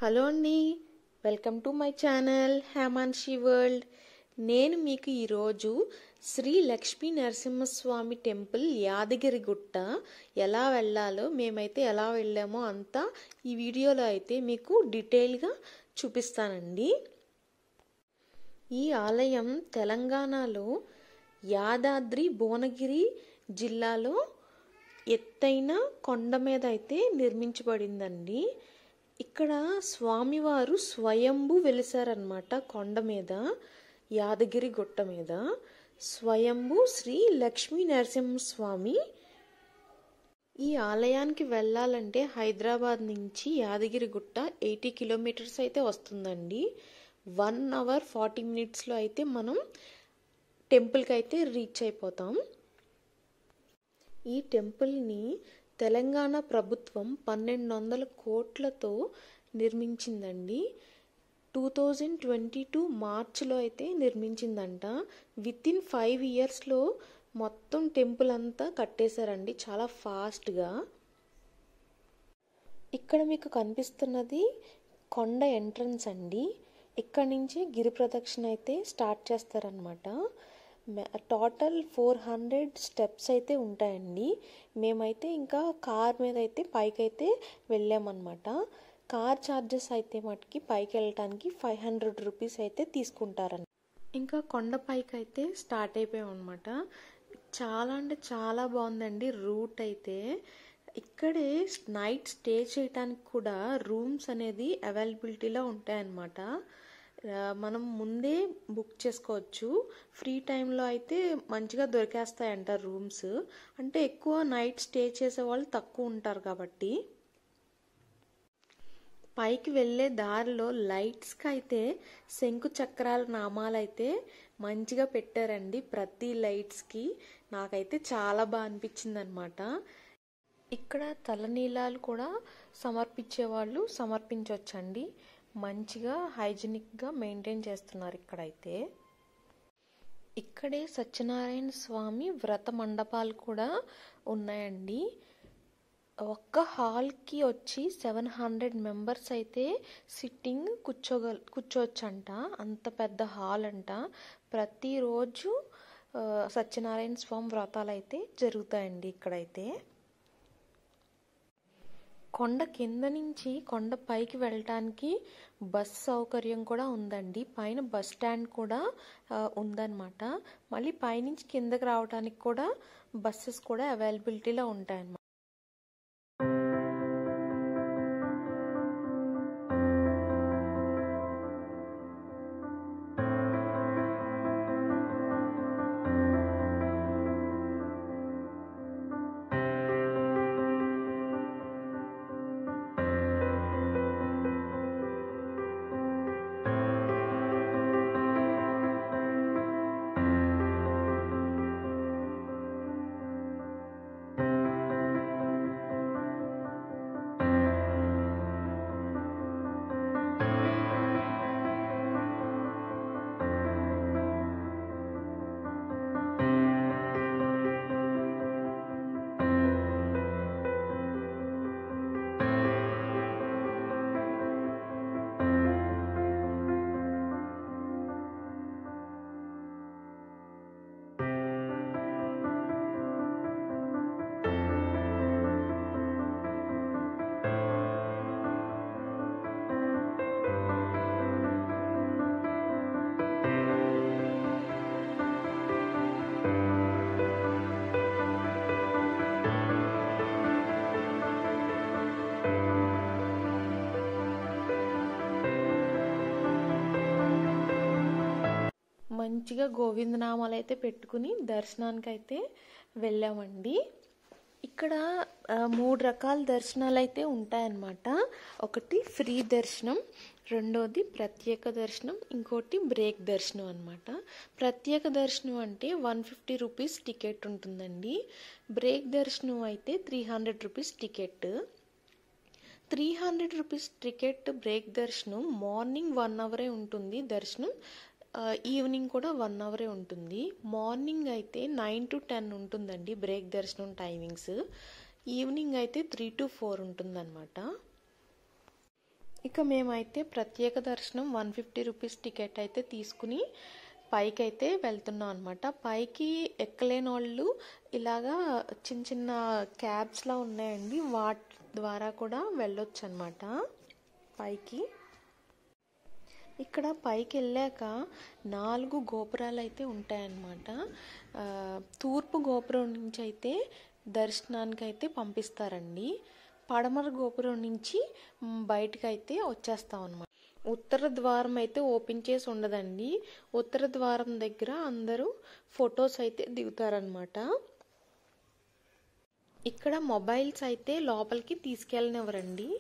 Hello అండి, welcome to my channel Hemanshi world. నేను మీకు ఈరోజు శ్రీ లక్ష్మీ నరసింహస్వామి టెంపుల్ యాదగిరిగుట్ట ఎలా వెళ్ళాలో, మేమైతే ఎలా వెళ్ళామో అంతా ఈ వీడియోలో అయితే మీకు డీటెయిల్గా చూపిస్తానండి. ఈ ఆలయం తెలంగాణలో యాదాద్రి భువనగిరి జిల్లాలో ఎత్తైన కొండ మీద అయితే నిర్మించబడిందండి. ఇక్కడ స్వామివారు స్వయంభూ వెలిసారనమాట. కొండ మీద, యాదగిరి గుట్ట మీద స్వయంభూ శ్రీ లక్ష్మీ నరసింహస్వామి. ఈ ఆలయానికి వెళ్ళాలంటే హైదరాబాద్ నుంచి యాదగిరి గుట్ట 80 కిలోమీటర్స్ అయితే వస్తుందండి. 1 hour 40 minutesలో అయితే మనం టెంపుల్కి అయితే రీచ్ అయిపోతాం. ఈ టెంపుల్ని తెలంగాణ ప్రభుత్వం 1200 కోట్లతో నిర్మించిందండి. 2022 మార్చిలో అయితే నిర్మించిందంట. వితిన్ 5 yearsలో మొత్తం టెంపుల్ అంతా కట్టేశారండి, చాలా ఫాస్ట్గా. ఇక్కడ మీకు కనిపిస్తున్నది కొండ ఎంట్రన్స్ అండి. ఇక్కడ నుంచి గిరి ప్రదక్షిణ అయితే స్టార్ట్ చేస్తారనమాట. టోటల్ 400 steps అయితే ఉంటాయండి. మేమైతే ఇంకా కార్ మీద అయితే పైకి అయితే వెళ్ళామన్నమాట. కార్ ఛార్జెస్ అయితే మటుకి పైకి వెళ్ళటానికి 500 rupees అయితే తీసుకుంటారని. ఇంకా కొండ పైకి అయితే స్టార్ట్ అయిపోయాం అనమాట. చాలా అంటే చాలా బాగుందండి రూట్ అయితే. ఇక్కడే నైట్ స్టే చేయడానికి కూడా రూమ్స్ అనేది అవైలబిలిటీలో ఉంటాయన్నమాట. మనం ముందే బుక్ చేసుకోవచ్చు. ఫ్రీ టైంలో అయితే మంచిగా దొరికేస్తాయంట రూమ్స్. అంటే ఎక్కువ నైట్ స్టే చేసే వాళ్ళు తక్కువ ఉంటారు కాబట్టి. పైకి వెళ్ళే దారిలో లైట్స్కి అయితే శంకు చక్రాల నామాలు అయితే మంచిగా పెట్టారండి ప్రతి లైట్స్కి. నాకైతే చాలా బాగా అనిపించింది అనమాట. ఇక్కడ తలనీలాలు కూడా సమర్పించే వాళ్ళు సమర్పించవచ్చండి. మంచిగా హైజీనిక్గా మెయింటైన్ చేస్తున్నారు ఇక్కడైతే. ఇక్కడే సత్యనారాయణ స్వామి వ్రత మండపాలు కూడా ఉన్నాయండి. ఒక్క హాల్కి వచ్చి 700 members అయితే సిట్టింగ్ కూర్చోవచ్చంట. అంత పెద్ద హాల్ అంట. ప్రతిరోజు సత్యనారాయణ స్వామి వ్రతాలు అయితే జరుగుతాయండి ఇక్కడైతే. కొండ కింద నుంచి కొండ పైకి వెళ్ళటానికి బస్ సౌకర్యం కూడా ఉందండి. పైన బస్ స్టాండ్ కూడా ఉందన్నమాట. మళ్ళీ పైనుంచి కిందకి రావడానికి కూడా బస్సెస్ కూడా అవైలబిలిటీలో ఉంటాయన్నమాట. మంచిగా గోవిందనామాలు అయితే పెట్టుకుని దర్శనానికి అయితే వెళ్ళామండి. ఇక్కడ 3 రకాల దర్శనాలు అయితే ఉంటాయన్నమాట. ఒకటి ఫ్రీ దర్శనం, రెండోది ప్రత్యేక దర్శనం, ఇంకోటి బ్రేక్ దర్శనం అనమాట. ప్రత్యేక దర్శనం అంటే 150 rupees టికెట్ ఉంటుందండి. బ్రేక్ దర్శనం అయితే 300 rupees ticket. 300 rupees ticket break దర్శనం మార్నింగ్ 1 hour ఉంటుంది దర్శనం. ఈవినింగ్ కూడా 1 hour ఉంటుంది. మార్నింగ్ అయితే 9 to 10 ఉంటుందండి బ్రేక్ దర్శనం టైమింగ్స్. ఈవినింగ్ అయితే 3 to 4 ఉంటుందన్నమాట. ఇక మేమైతే ప్రత్యేక దర్శనం 150 రూపీస్ టికెట్ అయితే తీసుకుని పైకి అయితే వెళ్తున్నాం అనమాట. పైకి ఎక్కలేని వాళ్ళు ఇలాగా చిన్న చిన్న క్యాబ్స్లా ఉన్నాయండి, వాటి ద్వారా కూడా వెళ్ళొచ్చు అనమాట పైకి. ఇక్కడ పైకి వెళ్ళాక 4 గోపురాలు అయితే ఉంటాయన్నమాట. తూర్పు గోపురం నుంచి అయితే దర్శనానికి అయితే పంపిస్తారండి. పడమర గోపురం నుంచి బయటకు అయితే వచ్చేస్తాం అన్నమాట. ఉత్తర ద్వారం అయితే ఓపెన్ చేసి ఉండదండి. ఉత్తర ద్వారం దగ్గర అందరూ ఫొటోస్ అయితే దిగుతారనమాట. ఇక్కడ మొబైల్స్ అయితే లోపలికి తీసుకెళ్ళనివ్వరండి.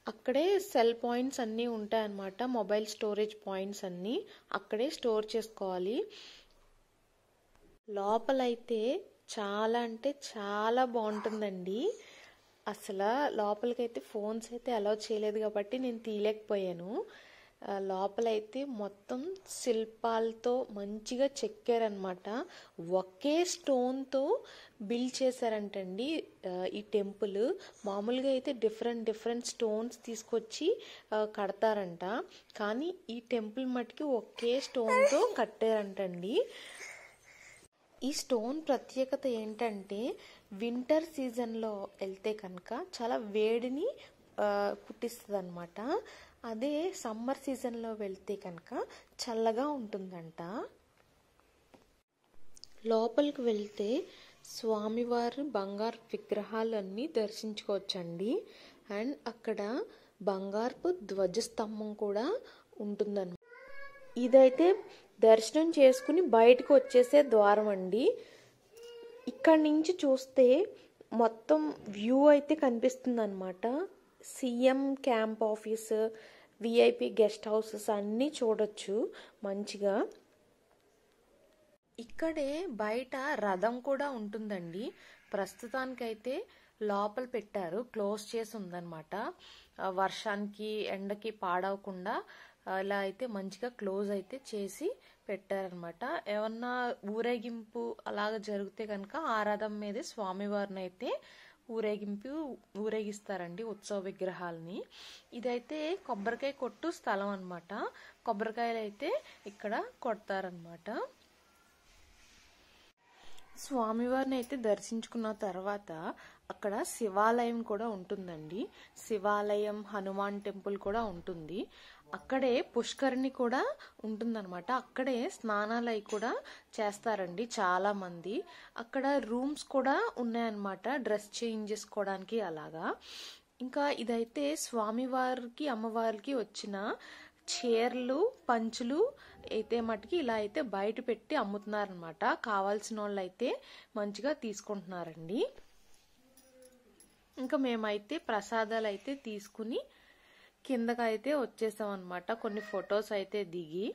అక్కడే సెల్ పాయింట్స్ అన్నీ ఉంటాయన్నమాట. మొబైల్ స్టోరేజ్ పాయింట్స్ అన్నీ అక్కడే స్టోర్ చేసుకోవాలి. లోపలైతే చాలా అంటే చాలా బాగుంటుందండి. అసలు లోపలికైతే ఫోన్స్ అయితే అలౌ చేయలేదు కాబట్టి నేను తీయలేకపోయాను. లోపలైతే మొత్తం శిల్పాలతో మంచిగా చెక్కారనమాట. ఒకే స్టోన్తో బిల్డ్ చేశారంటండి ఈ టెంపుల్. మామూలుగా అయితే డిఫరెంట్ స్టోన్స్ తీసుకొచ్చి కడతారంట, కానీ ఈ టెంపుల్ మట్టుకి ఒకే స్టోన్తో కట్టారంటండి. ఈ స్టోన్ ప్రత్యేకత ఏంటంటే వింటర్ సీజన్లో వెళ్తే కనుక చాలా వేడిని పుట్టిస్తుంది అనమాట. అదే సమ్మర్ సీజన్లో వెళ్తే కనుక చల్లగా ఉంటుందంట. లోపలికి వెళ్తే స్వామివారి బంగారు విగ్రహాలన్నీ దర్శించుకోవచ్చండి. అండ్ అక్కడ బంగారపు ధ్వజస్తంభం కూడా ఉంటుందన్నమాట. ఇదైతే దర్శనం చేసుకుని బయటకు వచ్చేసే ద్వారం అండి. ఇక్కడి నుంచి చూస్తే మొత్తం వ్యూ అయితే కనిపిస్తుంది అనమాట. CM camp office, VIP guest houses అన్నీ చూడొచ్చు మంచిగా. ఇక్కడే బయట రథం కూడా ఉంటుందండి. ప్రస్తుతానికైతే లోపల పెట్టారు, క్లోజ్ చేసి ఉందన్నమాట. వర్షానికి ఎండకి పాడవకుండా ఇలా అయితే మంచిగా క్లోజ్ అయితే చేసి పెట్టారనమాట. ఏమన్నా ఊరేగింపు అలాగ జరిగితే కనుక ఆ రథం మీదే స్వామివారిని అయితే ఊరేగిస్తారండి, ఉత్సవ విగ్రహాలని. ఇదైతే కొబ్బరికాయ కొట్టు స్థలం అనమాట. కొబ్బరికాయలు అయితే ఇక్కడ కొడతారనమాట. స్వామివారిని అయితే దర్శించుకున్న తర్వాత అక్కడ శివాలయం కూడా ఉంటుందండి. శివాలయం, హనుమాన్ టెంపుల్ కూడా ఉంటుంది. అక్కడే పుష్కరిణి కూడా ఉంటుందన్నమాట. అక్కడే స్నానాలు అవి కూడా చేస్తారండి చాలా మంది. అక్కడ రూమ్స్ కూడా ఉన్నాయన్నమాట, డ్రెస్ చేంజ్ చేసుకోవడానికి అలాగా. ఇంకా ఇదైతే స్వామివారికి అమ్మవారికి వచ్చిన చీరలు, పంచులు అయితే మటుకి ఇలా అయితే బయట పెట్టి అమ్ముతున్నారనమాట. కావాల్సిన వాళ్ళు అయితే మంచిగా తీసుకుంటున్నారండి. ఇంకా మేమైతే ప్రసాదాలు అయితే తీసుకుని కిందకైతే వచ్చేసాం అనమాట, కొన్ని ఫొటోస్ అయితే దిగి.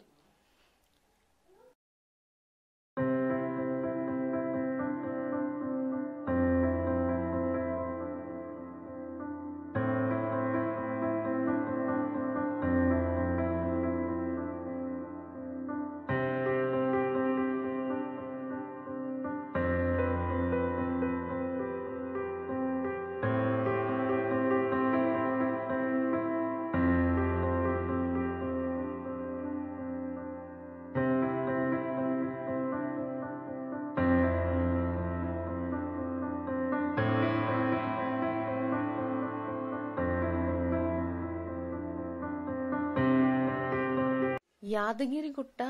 యాదగిరిగుట్ట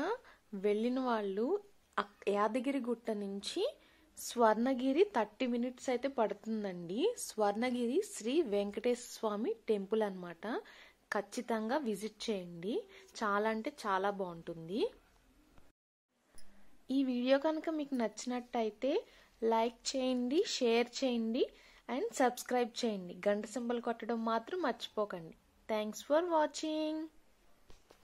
వెళ్ళిన వాళ్ళు యాదగిరిగుట్ట నుంచి స్వర్ణగిరి 30 మినిట్స్ అయితే పడుతుందండి. స్వర్ణగిరి శ్రీ వెంకటేశ్వర స్వామి టెంపుల్ అన్నమాట. ఖచ్చితంగా విజిట్ చేయండి, చాలా అంటే చాలా బాగుంటుంది. ఈ వీడియో కనుక మీకు నచ్చినట్టయితే లైక్ చేయండి, షేర్ చేయండి అండ్ సబ్స్క్రైబ్ చేయండి. గంట సింబల్ కొట్టడం మాత్రం మర్చిపోకండి. Thanks for watching.